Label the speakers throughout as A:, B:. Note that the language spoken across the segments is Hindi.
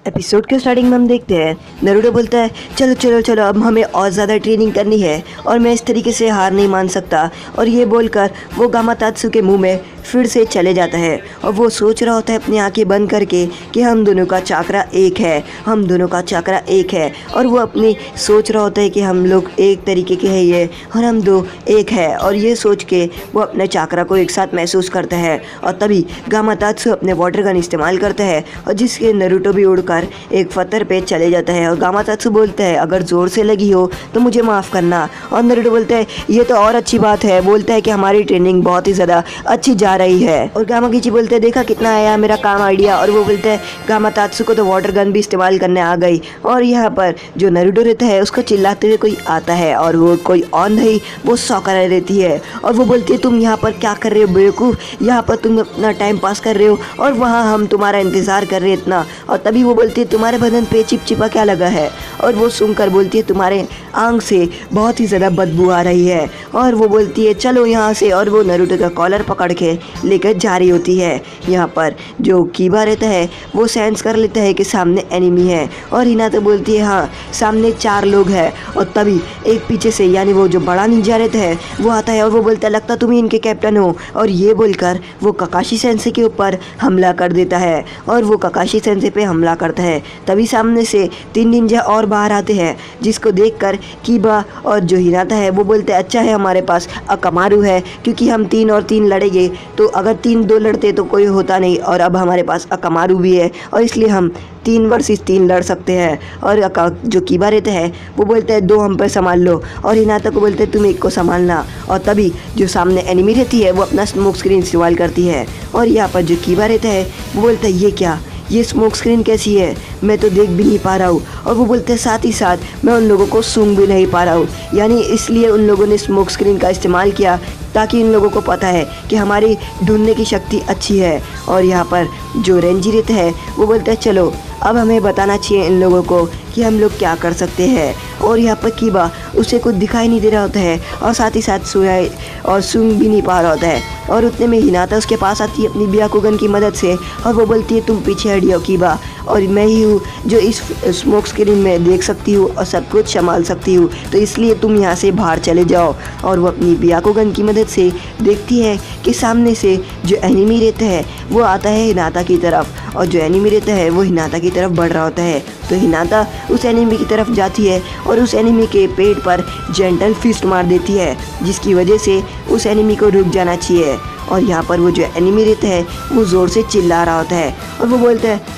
A: एपिसोड के स्टार्टिंग में हम देखते हैं नारुतो बोलता है चलो चलो चलो अब हमें और ज़्यादा ट्रेनिंग करनी है और मैं इस तरीके से हार नहीं मान सकता। और ये बोलकर वो गामातात्सु के मुंह में फिर से चले जाता है और वो सोच रहा होता है अपनी आंखें बंद करके कि हम दोनों का चाकरा एक है, हम दोनों का चाकरा एक है। और वो अपनी सोच रहा होता है कि हम लोग एक तरीके के हैं ये और हम दो एक है। और ये सोच के वो अपने चाकरा को एक साथ महसूस करता है। और तभी गामातात्सु अपने वाटर गन इस्तेमाल करता है और जिसके नारुतो भी उड़कर एक पत्थर पे चले जाता है। और गामातात्सु बोलता है अगर ज़ोर से लगी हो तो मुझे माफ़ करना। और नारुतो बोलता है ये तो और अच्छी बात है, बोलता है कि हमारी ट्रेनिंग बहुत ही ज़्यादा अच्छी जा रही है। और गामागिची बोलते हैं देखा कितना आया मेरा काम आइडिया। और वो बोलते हैं गामातात्सु को तो वाटर गन भी इस्तेमाल करने आ गई। और यहाँ पर जो नारुतो रहता है उसको चिल्लाते हुए कोई आता है और वो कोई और नहीं वो सौकरा रहती है। और वो बोलती है तुम यहाँ पर क्या कर रहे हो बेवकूफ़, यहाँ पर तुम अपना टाइम पास कर रहे हो और वहाँ हम तुम्हारा इंतज़ार कर रहे हैं इतना। और तभी वो बोलती है तुम्हारे बदन पे चिपचिपा क्या लगा है। और वो सुनकर बोलती है तुम्हारे आंख से बहुत ही ज़्यादा बदबू आ रही है। और वो बोलती है चलो यहाँ से। और वो नारुतो का कॉलर पकड़ के लेकर जा रही होती है। यहाँ पर जो कीबा रहता है वो सेंस कर लेता है कि सामने एनिमी है। और हिनाता बोलती है हाँ सामने 4 लोग हैं। और तभी एक पीछे से यानी वो जो बड़ा निंजा रहता है वो आता है और वो बोलता है लगता तुम ही इनके कैप्टन हो। और ये बोलकर वो ककाशी सेंसे के ऊपर हमला कर देता है। और वो ककाशी सेंसे पे हमला करता है। तभी सामने से 3 निंजा और बाहर आते हैं जिसको देखकर कीबा और जो हिनाता है वो बोलते हैं अच्छा है हमारे पास अकामारू है, क्योंकि हम 3 और 3 लड़ेंगे तो अगर 3-2 लड़ते तो कोई होता नहीं। और अब हमारे पास अकामारू भी है और इसलिए हम 3 वर्सेस 3 लड़ सकते हैं। और जो कीबा रहते हैं वो बोलते हैं 2 हम पर संभाल लो। और हिनाता को बोलते हैं तुम एक को संभालना। और तभी जो सामने एनिमी रहती है वो अपना स्मोक स्क्रीन इस्तेमाल करती है। और यहाँ पर जो कीबा रहता है वो बोलता है ये क्या, ये स्मोक स्क्रीन कैसी है, मैं तो देख भी नहीं पा रहा हूँ। और वो बोलते हैं साथ ही साथ मैं उन लोगों को सूंघ भी नहीं पा रहा हूँ। यानी इसलिए उन लोगों ने स्मोक स्क्रीन का इस्तेमाल किया ताकि इन लोगों को पता है कि हमारी ढूंढने की शक्ति अच्छी है। और यहाँ पर जो रेंजी रहता है वो बोलता है चलो अब हमें बताना चाहिए इन लोगों को कि हम लोग क्या कर सकते हैं। और यहाँ पर कीबा उसे कुछ दिखाई नहीं दे रहा होता है और साथ ही साथ सोया और सूंघ भी नहीं पा रहा होता है। और उतने में हिनाता उसके पास आती है अपनी ब्याकुगन की मदद से और वो बोलती है तुम पीछे हट जाओ कीबा, और मैं ही हूँ जो इस स्मोक स्क्रीन में देख सकती हूँ और सब कुछ संभाल सकती हूँ, तो इसलिए तुम यहाँ से बाहर चले जाओ। और वो अपनी ब्याकुगन की मदद से देखती है कि सामने से जो एनिमी रहता है वो आता है हिनाता की तरफ और जो एनिमी रहता है वो हिनाता की तरफ बढ़ रहा होता है। तो हिनाता उस एनिमी की तरफ जाती है और उस एनिमी के पेट पर जेंटल फिस्ट मार देती है जिसकी वजह से उस एनिमी को रुक जाना चाहिए। और यहाँ पर वो जो एनिमी रहता है वो ज़ोर से चिल्ला रहा होता है और वो बोलता है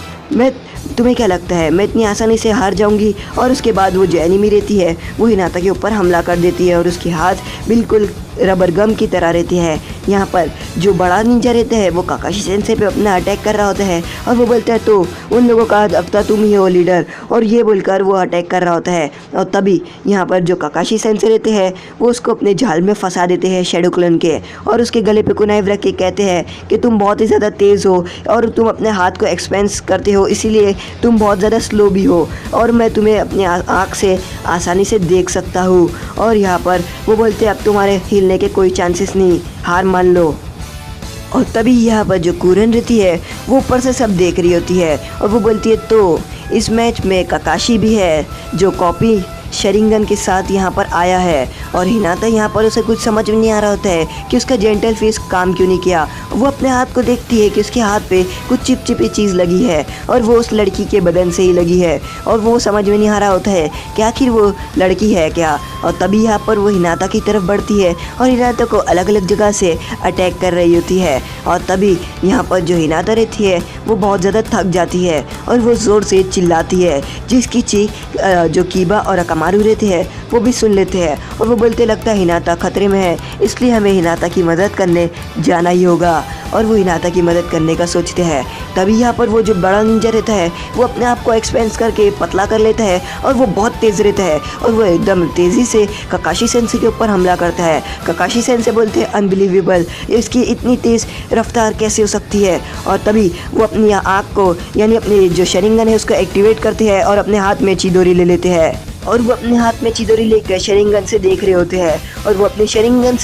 A: तुम्हें क्या लगता है मैं इतनी आसानी से हार जाऊंगी। और उसके बाद वो जो एनिमी रहती है वो हिनाता के ऊपर हमला कर देती है और उसके हाथ बिल्कुल रबर गम की तरह रहती है। यहाँ पर जो बड़ा निंजा रहता है वो काकाशी सेंसे पे अपना अटैक कर रहा होता है और वो बोलता है तो उन लोगों का लगता तुम ही हो लीडर, और ये बोलकर वो अटैक कर रहा होता है। और तभी यहाँ पर जो काकाशी सेंसे रहते हैं वो उसको अपने जाल में फंसा देते हैं शैडो क्लोन के और उसके गले पे कुनाइव रख के कहते हैं कि तुम बहुत ही ज़्यादा तेज़ हो और तुम अपने हाथ को एक्सपेंस करते हो, इसीलिए तुम बहुत ज़्यादा स्लो भी हो और मैं तुम्हें अपनी आँख से आसानी से देख सकता हूँ। और यहाँ पर वो बोलते हैं अब तुम्हारे हिलने के कोई चांसेस नहीं, हार मान लो। और तभी यहाँ पर जो कुरन रहती है वो ऊपर से सब देख रही होती है और वो बोलती है तो इस मैच में काकाशी भी है जो कॉपी शरिंगन के साथ यहाँ पर आया है। और हिनाता यहाँ पर उसे कुछ समझ में नहीं आ रहा होता है कि उसका जेंटल फेस काम क्यों नहीं किया। वो अपने हाथ को देखती है कि उसके हाथ पे कुछ चिपचिपी चीज़ लगी है और वो उस लड़की के बदन से ही लगी है और वो समझ में नहीं आ रहा होता है कि आखिर वो लड़की है क्या। और तभी यहाँ पर वो हिनाता की तरफ बढ़ती है और हिनाता को अलग अलग जगह से अटैक कर रही होती है। और तभी यहाँ पर जो हिनाता रहती है वो बहुत ज़्यादा थक जाती है और वो ज़ोर से चिल्लाती है जिसकी चीख जो कीबा और अकामारू रहते हैं वो भी सुन लेते हैं और वो बोलते लगता है हिनाता खतरे में है, इसलिए हमें हिनाता की मदद करने जाना ही होगा। और वो हिनाता की मदद करने का सोचते हैं। तभी यहाँ पर वो जो बड़ा निंजा रहता है वो अपने आप को एक्सपेंस करके पतला कर लेता है और वो बहुत तेज़ रहता है और वो एकदम तेज़ी से ककाशी सेंसे के ऊपर हमला करता है। ककाशी सेंसे बोलते हैं अनबिलीवेबल, इसकी इतनी तेज़ रफ्तार कैसे हो सकती है। और तभी वो अपनी आँख को यानी अपनी जो शरिंगन है उसको एक्टिवेट करते हैं और अपने हाथ में चिदोरी ले लेते हैं। और वो अपने हाथ में चिदोरी लेकर शेरिंगन से देख रहे होते हैं, और वो अपनी शेरिंगन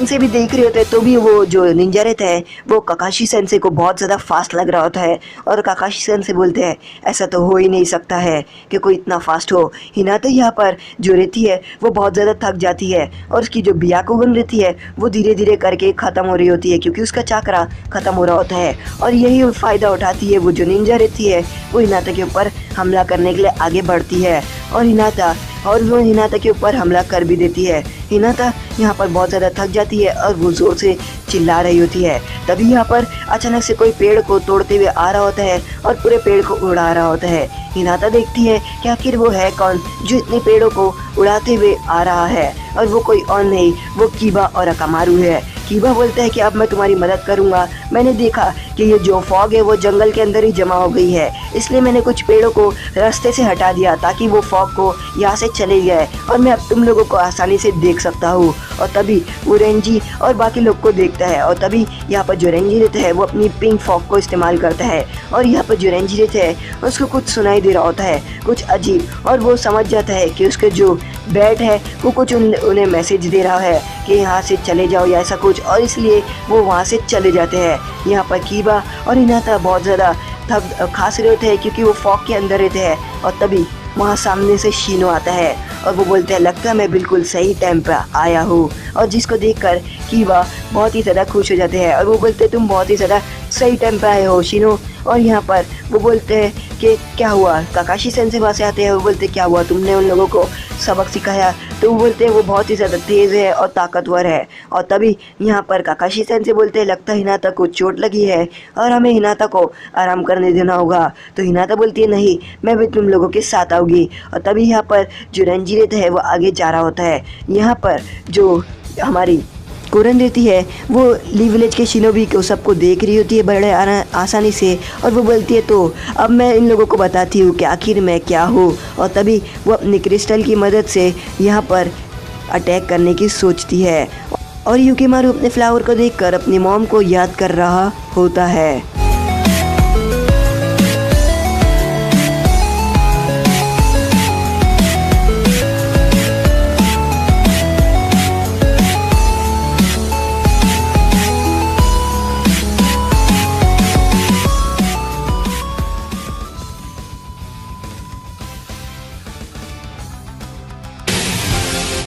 A: से भी देख रहे होते हैं। तो भी वो जो निंजा रहता है वो काकाशी सेंसे को बहुत ज़्यादा फास्ट लग रहा होता है, और काकाशी सेंसे बोलते हैं ऐसा तो हो ही नहीं सकता है कि कोई इतना फास्ट हो। हिनाता यहाँ पर जो रहती है वो बहुत ज़्यादा थक जाती है, और उसकी जो बियाकुगन रहती है वो धीरे धीरे करके ख़त्म हो रही होती है, क्योंकि उसका चाकरा ख़त्म हो रहा होता है। और यही फ़ायदा उठाती है वो जो निंजा रहती है, वो हिनाता के ऊपर हमला करने के लिए आगे बढ़ती है, और वो हिनाता के ऊपर हमला कर भी देती है। हिनाता यहाँ पर बहुत ज़्यादा थक जाती है और वो ज़ोर से चिल्ला रही होती है। तभी यहाँ पर अचानक से कोई पेड़ को तोड़ते हुए आ रहा होता है और पूरे पेड़ को उड़ा रहा होता है। हिनाता देखती है कि आखिर वो है कौन जो इतने पेड़ों को उड़ाते हुए आ रहा है, और वो कोई और नहीं, वो कीबा और अकामारू है। कीबा बोलता है कि अब मैं तुम्हारी मदद करूंगा। मैंने देखा कि ये जो फॉग है वो जंगल के अंदर ही जमा हो गई है, इसलिए मैंने कुछ पेड़ों को रास्ते से हटा दिया ताकि वो फॉग को यहाँ से चले जाए, और मैं अब तुम लोगों को आसानी से देख सकता हूँ। और तभी वो रेंजी और बाकी लोग को देखता है, और तभी यहाँ पर जो रेंजी रहता है वो अपनी पिंक फॉग को इस्तेमाल करता है, और यहाँ पर जो रेंजी रहता है उसको कुछ सुनाई दे रहा होता है, कुछ अजीब, और वो समझ जाता है कि उसके जो बैट है वो कुछ उन्हें मैसेज दे रहा है कि यहाँ से चले जाओ या ऐसा कुछ, और इसलिए वो वहाँ से चले जाते हैं। यहाँ पर कीबा और हिनाता बहुत ज़्यादा थक खास रहे होते हैं क्योंकि वो फॉग के अंदर रहते हैं। और तभी वहाँ सामने से शीनो आता है, और वो बोलते हैं लगता है मैं बिल्कुल सही टाइम पर आया हूँ, और जिसको देखकर कीबा बहुत ही ज़्यादा खुश हो जाते हैं, और वो बोलते हैं तुम बहुत ही ज़्यादा सही टाइम पर आए हो शीनो। और यहाँ पर वो बोलते हैं कि क्या हुआ, काकाशी सेंसे वहाँ से आते हैं, वो बोलते क्या हुआ, तुमने उन लोगों को सबक सिखाया? तो वो बोलते हैं वो बहुत ही ज़्यादा तेज़ है और ताकतवर है। और तभी यहाँ पर काकाशी सेंसे बोलते हैं लगता है हिनाता को चोट लगी है और हमें हिनाता को आराम करने देना होगा। तो हिनाता बोलती है नहीं, मैं भी तुम लोगों के साथ आऊँगी। और तभी यहाँ पर जो रंजी रहता है वो आगे जा रहा होता है। यहाँ पर जो हमारी कुरन रहती है वो ली विलेज के शिनोबी को सबको देख रही होती है बड़े आसानी से, और वो बोलती है तो अब मैं इन लोगों को बताती हूँ कि आखिर मैं क्या हूँ। और तभी वो अपनी क्रिस्टल की मदद से यहाँ पर अटैक करने की सोचती है, और यूकीमारू अपने फ्लावर को देखकर अपनी मॉम को याद कर रहा होता है।